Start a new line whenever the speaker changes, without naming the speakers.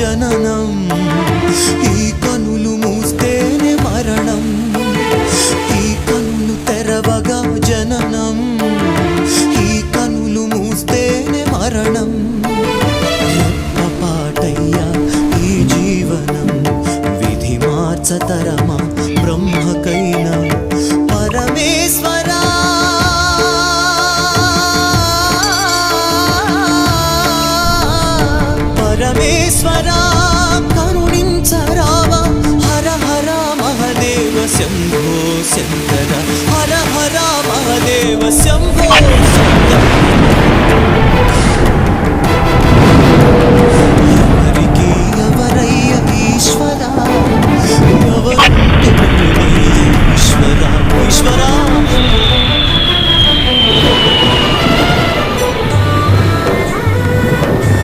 జననం ఈ కనులు మూస్తేనే మరణం ఈ కనులు తెరవగా జననం ఈ కనులు మూస్తేనే మరణం రెప్పపాటయ్యా ఈ జీవనం విధి మార్చతరమా బ్రహ్మకైనా పరమేశ్వరా పరమేశ్వరా కరుణించరావా హర హర మహదేవ శంభో శంకర హర హర మహదేవ శంభో శంకర